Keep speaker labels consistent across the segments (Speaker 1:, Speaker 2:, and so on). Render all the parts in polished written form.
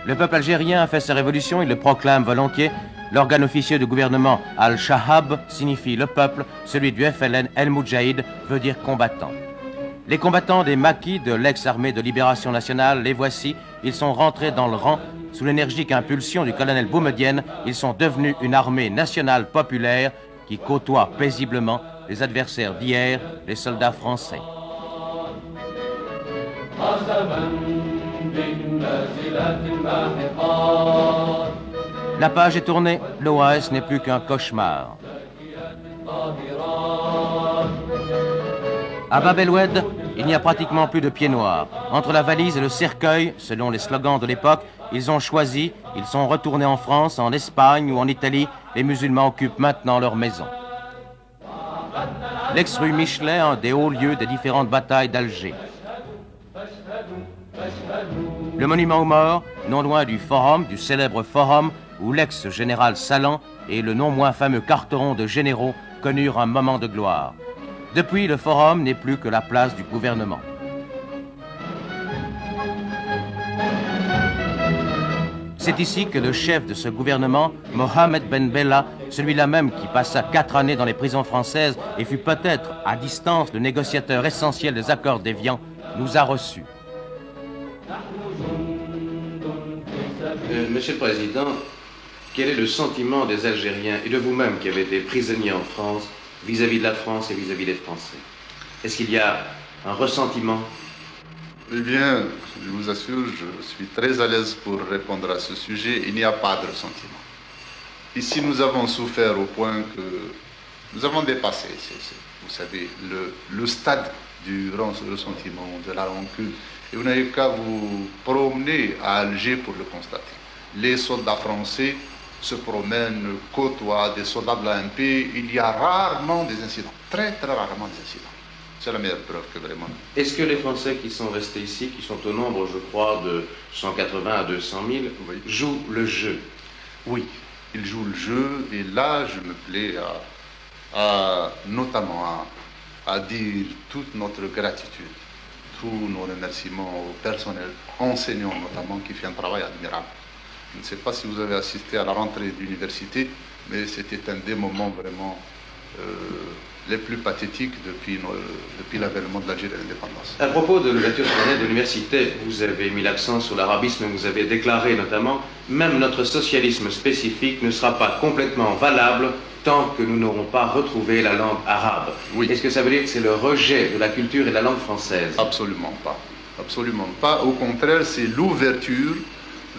Speaker 1: Le peuple algérien a fait sa révolution, il le proclame volontiers. L'organe officieux du gouvernement Al-Shahab signifie le peuple, celui du FLN El Moudjahid veut dire combattant. Les combattants des maquis de l'ex-armée de libération nationale, les voici, ils sont rentrés dans le rang. Sous l'énergique impulsion du colonel Boumedienne, ils sont devenus une armée nationale populaire qui côtoie paisiblement les adversaires d'hier, les soldats français. La page est tournée, l'OAS n'est plus qu'un cauchemar. À Bab el-Oued, il n'y a pratiquement plus de pieds noirs. Entre la valise et le cercueil, selon les slogans de l'époque, ils ont choisi, ils sont retournés en France, en Espagne ou en Italie. Les musulmans occupent maintenant leur maison. L'ex-rue Michelet, un des hauts lieux des différentes batailles d'Alger. Le monument aux morts, non loin du forum, du célèbre forum, où l'ex-général Salan et le non moins fameux Carteron de généraux connurent un moment de gloire. Depuis, le forum n'est plus que la place du gouvernement. C'est ici que le chef de ce gouvernement, Mohamed Ben Bella, celui-là même qui passa 4 années dans les prisons françaises et fut peut-être à distance le négociateur essentiel des accords d'Évian, nous a reçus.
Speaker 2: Monsieur le Président, quel est le sentiment des Algériens et de vous-même qui avez été prisonnier en France vis-à-vis de la France et vis-à-vis des Français? Est-ce qu'il y a un ressentiment?
Speaker 3: Eh bien, je vous assure, je suis très à l'aise pour répondre à ce sujet. Il n'y a pas de ressentiment. Ici, nous avons souffert au point que nous avons dépassé, vous savez, le stade du ressentiment, de la rancune. Et vous n'avez qu'à vous promener à Alger pour le constater. Les soldats français se promènent, côtoient des soldats de l'ANP. Il y a rarement des incidents, très très rarement des incidents. C'est la meilleure preuve que vraiment.
Speaker 2: Est-ce que les Français qui sont restés ici, qui sont au nombre, je crois, de 180 à 200 000,
Speaker 3: oui,
Speaker 2: jouent le jeu?
Speaker 3: Oui, ils jouent le jeu, et là, je me plais notamment à dire toute notre gratitude, tous nos remerciements au personnel, enseignants notamment, qui fait un travail admirable. Je ne sais pas si vous avez assisté à la rentrée de l'université, mais c'était un des moments vraiment les plus pathétiques depuis l'avènement de l'Algérie et de l'indépendance.
Speaker 2: À propos de l'ouverture solennelle de l'université, vous avez mis l'accent sur l'arabisme, vous avez déclaré notamment « Même notre socialisme spécifique ne sera pas complètement valable tant que nous n'aurons pas retrouvé la langue arabe ».
Speaker 3: Oui.
Speaker 2: Est-ce que ça veut dire que c'est le rejet de la culture et de la langue française?
Speaker 3: Absolument pas. Absolument pas. Au contraire, c'est l'ouverture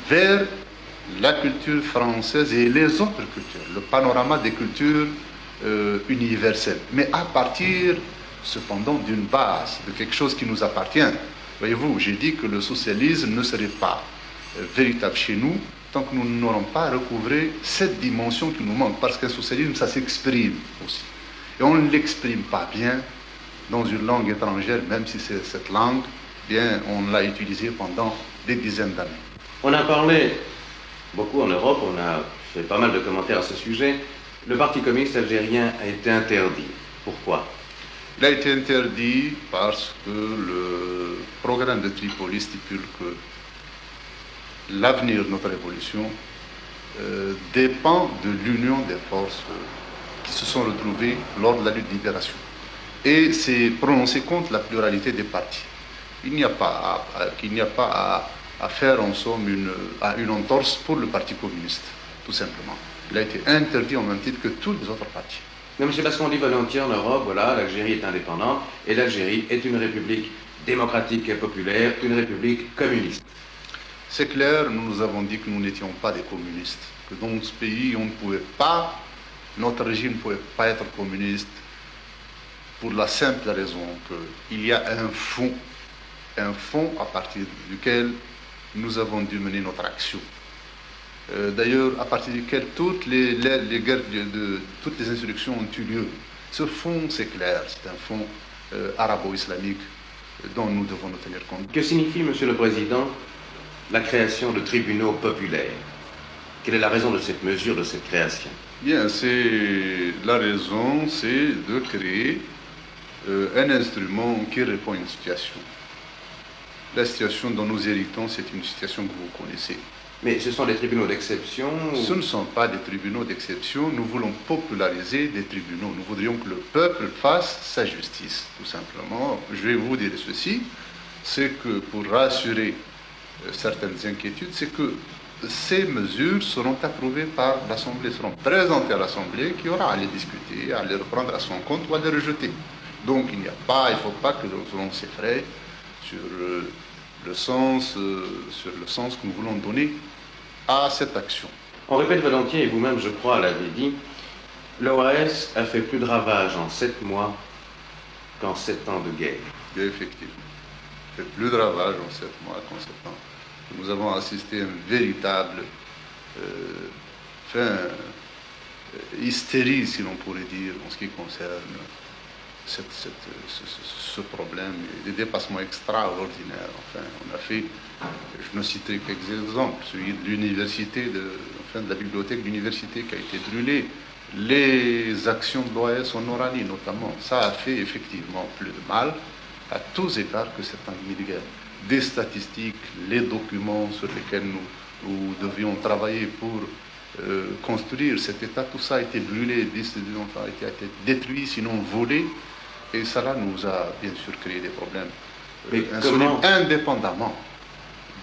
Speaker 3: vers la culture française et les autres cultures, le panorama des cultures universelles, mais à partir cependant d'une base, de quelque chose qui nous appartient. Voyez-vous, j'ai dit que le socialisme ne serait pas véritable chez nous tant que nous n'aurons pas recouvré cette dimension qui nous manque, parce qu'un socialisme, ça s'exprime aussi. Et on ne l'exprime pas bien dans une langue étrangère, même si c'est cette langue, bien, on l'a utilisée pendant des dizaines d'années.
Speaker 2: On a parlé beaucoup en Europe, on a fait pas mal de commentaires à ce sujet. Le Parti communiste algérien a été interdit. Pourquoi?
Speaker 3: Il a été interdit parce que le programme de Tripoli stipule que l'avenir de notre révolution dépend de l'union des forces qui se sont retrouvées lors de la lutte de libération. Et c'est prononcé contre la pluralité des partis. Il n'y a pas à faire en somme une entorse pour le Parti communiste, tout simplement. Il a été interdit au même titre que tous les autres partis.
Speaker 2: Non, mais c'est parce qu'on dit volontiers en Europe, voilà, l'Algérie est indépendante et l'Algérie est une république démocratique et populaire, une république communiste.
Speaker 3: C'est clair, nous avons dit que nous n'étions pas des communistes, que dans ce pays, on ne pouvait pas, notre régime ne pouvait pas être communiste pour la simple raison qu'il y a un fond à partir duquel nous avons dû mener notre action. D'ailleurs, à partir duquel toutes les guerres, toutes les insurrections ont eu lieu. Ce fond, c'est clair, c'est un fond arabo-islamique dont nous devons nous tenir compte.
Speaker 2: Que signifie, Monsieur le Président, la création de tribunaux populaires? Quelle est la raison de cette mesure, de cette création?
Speaker 3: Bien, la raison, c'est de créer un instrument qui répond à une situation. La situation dont nous héritons, c'est une situation que vous connaissez.
Speaker 2: Mais ce sont des tribunaux d'exception ou...
Speaker 3: Ce ne sont pas des tribunaux d'exception. Nous voulons populariser des tribunaux. Nous voudrions que le peuple fasse sa justice, tout simplement. Je vais vous dire ceci, c'est que pour rassurer certaines inquiétudes, c'est que ces mesures seront approuvées par l'Assemblée, seront présentées à l'Assemblée qui aura à les discuter, à les reprendre à son compte ou à les rejeter. Donc il ne faut pas que l'on s'effraie sur le sens que nous voulons donner à cette action.
Speaker 2: On répète volontiers, et vous-même, je crois, l'avez dit, l'OAS a fait plus de ravages en 7 mois qu'en 7 ans de guerre.
Speaker 3: Et effectivement, fait plus de ravages en 7 mois qu'en 7 ans. Nous avons assisté à une véritable hystérie, si l'on pourrait dire, en ce qui concerne ce problème, des dépassements extraordinaires. Enfin, on a fait, je ne citerai quelques exemples, celui de l'université, de la bibliothèque de l'université qui a été brûlée, les actions de l'OAS en Oranie notamment. Ça a fait effectivement plus de mal à tous égards que certains de guerre. Des statistiques, les documents sur lesquels nous devions travailler pour construire cet État, tout ça a été brûlé, a été détruit, sinon volé. Et cela nous a bien sûr créé des problèmes.
Speaker 2: Mais
Speaker 3: indépendamment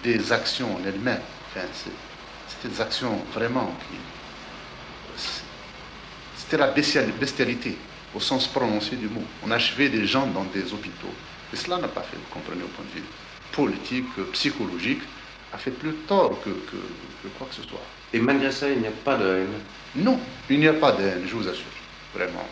Speaker 3: des actions en elles-mêmes. Enfin, c'était des actions vraiment c'était la bestialité, au sens prononcé du mot. On achevait des gens dans des hôpitaux. Et cela n'a pas fait, vous comprenez, au point de vue politique, psychologique, a fait plus tort que quoi que ce soit.
Speaker 2: Et malgré ça, il n'y a pas de haine?
Speaker 3: Non, il n'y a pas de haine, je vous assure, vraiment.